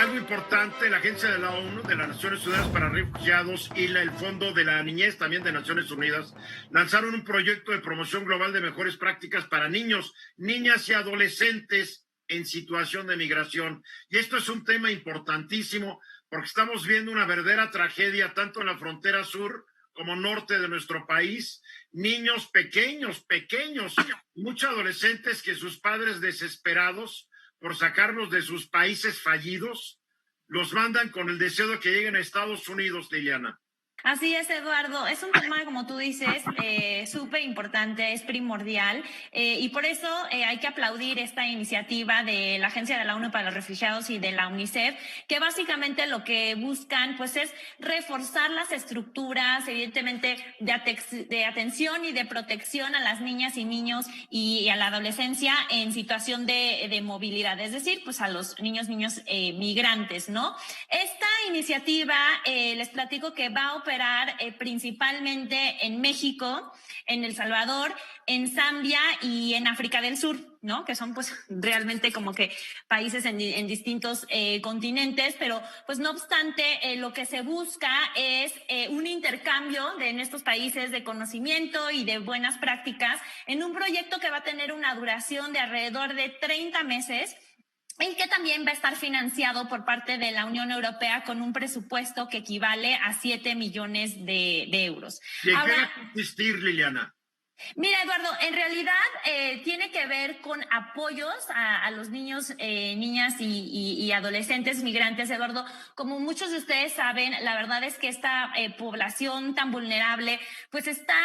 algo importante, la Agencia de la ONU, de las Naciones Unidas para Refugiados y el Fondo de la Niñez, también de Naciones Unidas, lanzaron un proyecto de promoción global de mejores prácticas para niños, niñas y adolescentes en situación de migración. Y esto es un tema importantísimo porque estamos viendo una verdadera tragedia tanto en la frontera sur como norte de nuestro país. Niños pequeños, muchos adolescentes que sus padres desesperados por sacarlos de sus países fallidos, los mandan con el deseo de que lleguen a Estados Unidos, Liliana. Así es, Eduardo. Es un tema, como tú dices, súper importante, es primordial, y por eso hay que aplaudir esta iniciativa de la Agencia de la ONU para los Refugiados y de la UNICEF, que básicamente lo que buscan pues es reforzar las estructuras, evidentemente, de atención y de protección a las niñas y niños y a la adolescencia en situación de movilidad, es decir, pues a los niños migrantes, ¿no? Esta iniciativa, les platico que va a operar principalmente en México, en El Salvador, en Zambia y en África del Sur, ¿no? Que son pues realmente como que países en distintos continentes, pero pues no obstante lo que se busca es un intercambio en estos países de conocimiento y de buenas prácticas en un proyecto que va a tener una duración de alrededor de 30 meses, y que también va a estar financiado por parte de la Unión Europea con un presupuesto que equivale a 7 millones de euros. ¿Y en qué va a consistir, Liliana? Mira, Eduardo, en realidad tiene que ver con apoyos a los niños, niñas y adolescentes migrantes, Eduardo. Como muchos de ustedes saben, la verdad es que esta población tan vulnerable pues está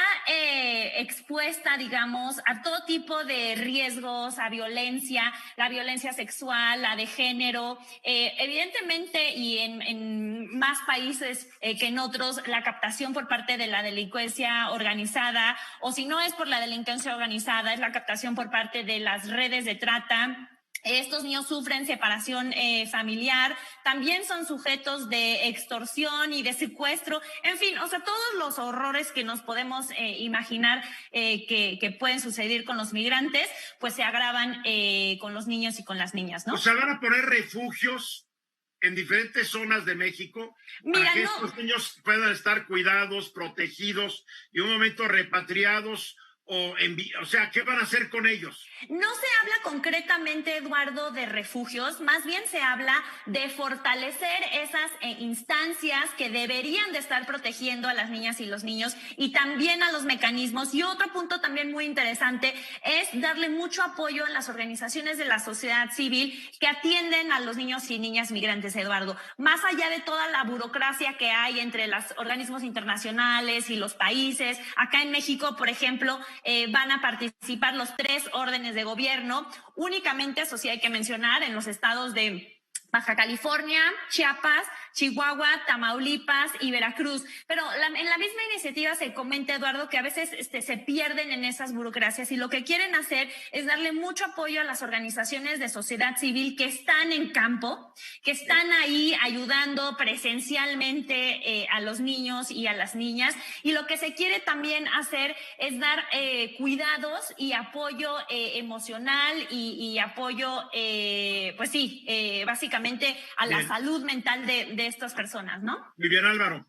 expuesta, digamos, a todo tipo de riesgos, a violencia, la violencia sexual, la de género, evidentemente, y en más países que en otros, la captación por parte de la delincuencia organizada, o si no es por la delincuencia organizada, es la captación por parte de las redes de trata. Estos niños sufren separación familiar, también son sujetos de extorsión y de secuestro, en fin, o sea, todos los horrores que nos podemos imaginar que pueden suceder con los migrantes, pues se agravan con los niños y con las niñas, ¿no? O sea, van a poner refugios en diferentes zonas de México para que estos niños puedan estar cuidados, protegidos y un momento repatriados. O sea, ¿qué van a hacer con ellos? No se habla concretamente, Eduardo, de refugios, más bien se habla de fortalecer esas instancias que deberían de estar protegiendo a las niñas y los niños y también a los mecanismos. Y otro punto también muy interesante es darle mucho apoyo a las organizaciones de la sociedad civil que atienden a los niños y niñas migrantes, Eduardo. Más allá de toda la burocracia que hay entre los organismos internacionales y los países, acá en México, por ejemplo, van a participar los 3 órdenes de gobierno, únicamente, eso sí hay que mencionar, en los estados de Baja California, Chiapas, Chihuahua, Tamaulipas y Veracruz. Pero en la misma iniciativa se comenta, Eduardo, que a veces se pierden en esas burocracias y lo que quieren hacer es darle mucho apoyo a las organizaciones de sociedad civil que están en campo, que están ahí ayudando presencialmente a los niños y a las niñas. Y lo que se quiere también hacer es dar cuidados y apoyo emocional y apoyo, pues sí, básicamente a la salud mental de estas personas, ¿no? Muy bien, Álvaro.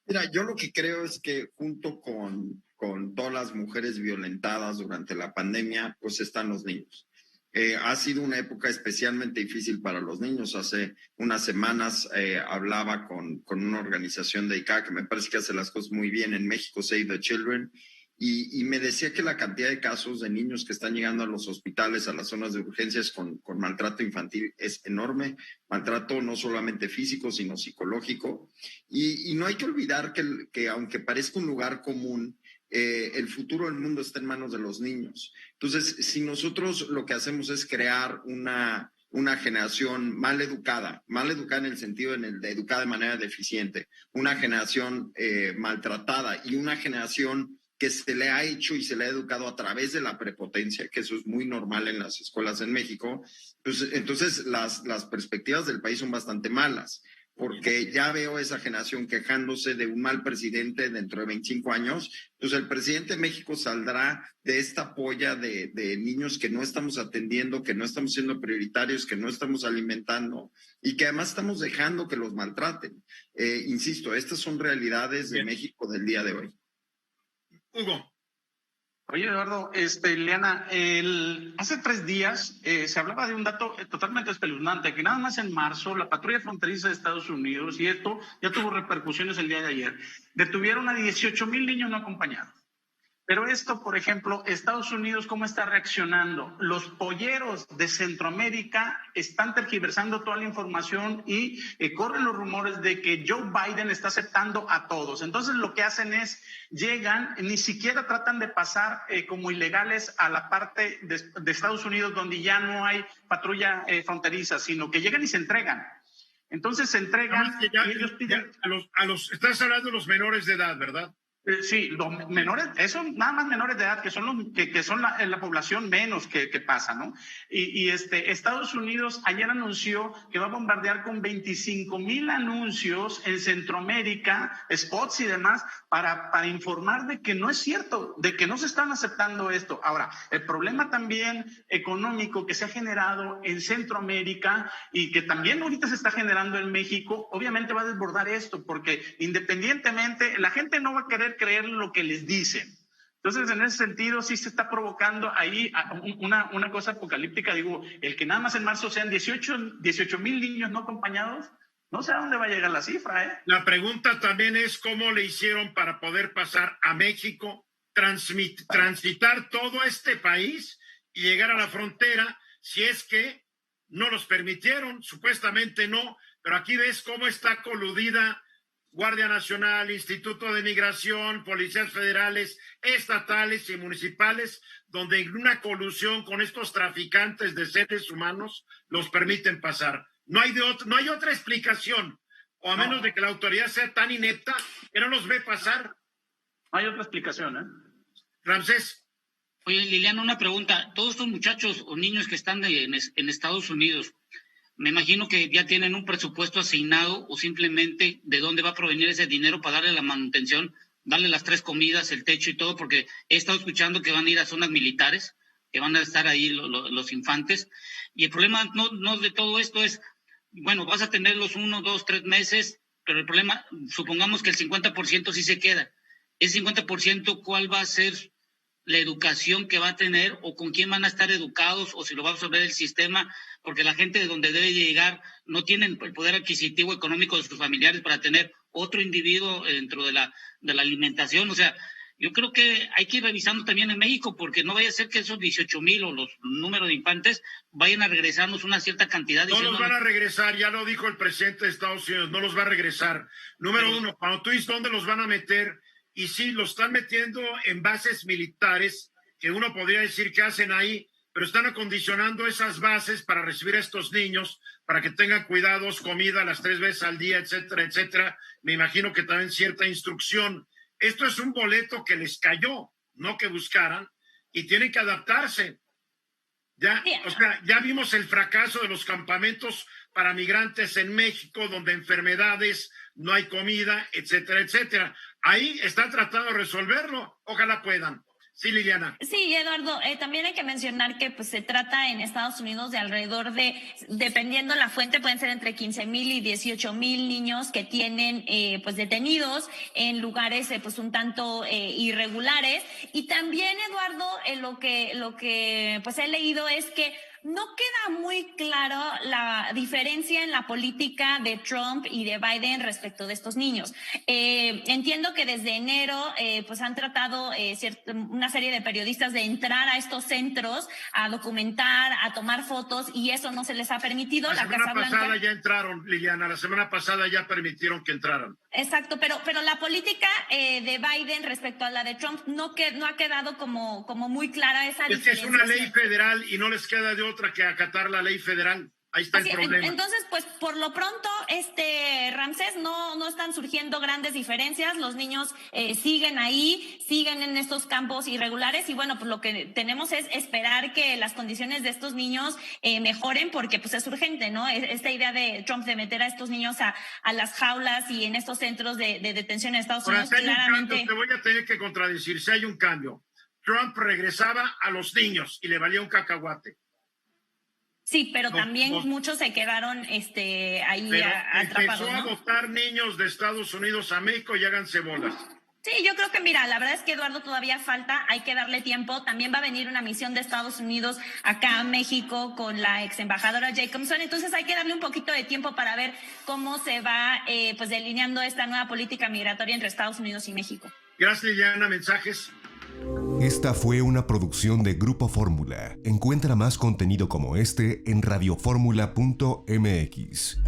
Mira, yo lo que creo es que junto con todas las mujeres violentadas durante la pandemia, pues están los niños. Ha sido una época especialmente difícil para los niños. Hace unas semanas hablaba con una organización dedicada que me parece que hace las cosas muy bien en México, Save the Children, y me decía que la cantidad de casos de niños que están llegando a los hospitales, a las zonas de urgencias con maltrato infantil es enorme, maltrato no solamente físico, sino psicológico. Y no hay que olvidar que aunque parezca un lugar común, el futuro del mundo está en manos de los niños. Entonces, si nosotros lo que hacemos es crear una generación mal educada en el sentido de educada de manera deficiente, una generación maltratada y una generación que se le ha hecho y se le ha educado a través de la prepotencia, que eso es muy normal en las escuelas en México, pues entonces las perspectivas del país son bastante malas. porque ya veo esa generación quejándose de un mal presidente dentro de 25 años, pues el presidente de México saldrá de esta polla de niños que no estamos atendiendo, que no estamos siendo prioritarios, que no estamos alimentando y que además estamos dejando que los maltraten. Insisto, estas son realidades de México del día de hoy. Hugo. Oye, Eduardo, Liliana, hace 3 días se hablaba de un dato totalmente espeluznante, que nada más en marzo la patrulla fronteriza de Estados Unidos, y esto ya tuvo repercusiones el día de ayer, detuvieron a 18,000 niños no acompañados. Pero esto, por ejemplo, Estados Unidos, ¿cómo está reaccionando? Los polleros de Centroamérica están tergiversando toda la información y corren los rumores de que Joe Biden está aceptando a todos. Entonces, lo que hacen es, llegan, ni siquiera tratan de pasar como ilegales a la parte de Estados Unidos donde ya no hay patrulla fronteriza, sino que llegan y se entregan. Entonces, se entregan y ellos piden... Estás hablando de los menores de edad, ¿verdad? Sí, los menores, eso nada más menores de edad, que son los que son la población menos que pasa, ¿no? Y Estados Unidos ayer anunció que va a bombardear con 25,000 anuncios en Centroamérica, spots y demás, para informar de que no es cierto, de que no se están aceptando esto. Ahora, el problema también económico que se ha generado en Centroamérica y que también ahorita se está generando en México, obviamente va a desbordar esto, porque independientemente, la gente no va a querer creer lo que les dicen. Entonces, en ese sentido, sí se está provocando ahí una cosa apocalíptica. Digo, el que nada más en marzo sean 18,000 niños no acompañados, no sé a dónde va a llegar la cifra, ¿eh? La pregunta también es cómo le hicieron para poder pasar a México, transitar todo este país y llegar a la frontera, si es que no los permitieron, supuestamente no, pero aquí ves cómo está coludida Guardia Nacional, Instituto de Migración, policías federales, estatales y municipales, donde en una colusión con estos traficantes de seres humanos los permiten pasar. No hay otra explicación, o a menos de que la autoridad sea tan inepta que no los ve pasar. No hay otra explicación, ¿eh? Ramsés. Oye, Liliana, una pregunta. Todos estos muchachos o niños que están en Estados Unidos, me imagino que ya tienen un presupuesto asignado o simplemente de dónde va a provenir ese dinero para darle la manutención, darle las 3 comidas, el techo y todo, porque he estado escuchando que van a ir a zonas militares, que van a estar ahí los infantes. Y el problema no de todo esto es, bueno, vas a tenerlos 1, 2, 3 meses, pero el problema, supongamos que el 50% sí se queda. Ese 50%, ¿cuál va a ser la educación que va a tener o con quién van a estar educados o si lo va a absorber el sistema? Porque la gente de donde debe llegar no tienen el poder adquisitivo económico de sus familiares para tener otro individuo dentro de la alimentación. O sea, yo creo que hay que ir revisando también en México, porque no vaya a ser que esos 18,000 o los números de infantes vayan a regresarnos una cierta cantidad. No los van a regresar, ya lo dijo el presidente de Estados Unidos, no los va a regresar. Número uno, cuando tú dices dónde los van a meter, y sí, los están metiendo en bases militares, que uno podría decir que hacen ahí, pero están acondicionando esas bases para recibir a estos niños, para que tengan cuidados, comida las 3 veces al día, etcétera, etcétera. Me imagino que también cierta instrucción. Esto es un boleto que les cayó, no que buscaran, y tienen que adaptarse. O sea, ya vimos el fracaso de los campamentos para migrantes en México, donde enfermedades, no hay comida, etcétera, etcétera. Ahí están tratando de resolverlo. Ojalá puedan. Sí, Liliana. Sí, Eduardo, también hay que mencionar que pues se trata en Estados Unidos de alrededor de, dependiendo la fuente, pueden ser entre 15,000 y 18,000 niños que tienen pues detenidos en lugares pues un tanto irregulares. Y también, Eduardo, lo que pues he leído es que no queda muy claro la diferencia en la política de Trump y de Biden respecto de estos niños. Entiendo que desde enero pues han tratado una serie de periodistas de entrar a estos centros a documentar, a tomar fotos, y eso no se les ha permitido. La semana pasada ya entraron, Liliana, la semana pasada ya permitieron que entraran. Exacto, pero la política de Biden respecto a la de Trump no ha quedado como muy clara esa diferencia. Es una ley federal y no les queda de otra que acatar la ley federal. Ahí está el problema. Entonces, pues por lo pronto, Ramsés, no están surgiendo grandes diferencias. Los niños siguen ahí, siguen en estos campos irregulares y bueno, pues lo que tenemos es esperar que las condiciones de estos niños mejoren porque pues es urgente, ¿no? Esta idea de Trump de meter a estos niños a las jaulas y en estos centros de detención en Estados Unidos, claramente... Te voy a tener que contradecir, si hay un cambio. Trump regresaba a los niños y le valía un cacahuate. Sí, pero también muchos se quedaron ahí atrapados, empezó ¿no? a adoptar niños de Estados Unidos a México y háganse bolas. Sí, yo creo que, mira, la verdad es que Eduardo todavía falta, hay que darle tiempo. También va a venir una misión de Estados Unidos acá a México con la ex embajadora Jacobson, entonces hay que darle un poquito de tiempo para ver cómo se va pues delineando esta nueva política migratoria entre Estados Unidos y México. Gracias, Liliana. ¿Mensajes? Esta fue una producción de Grupo Fórmula. Encuentra más contenido como este en radioformula.mx.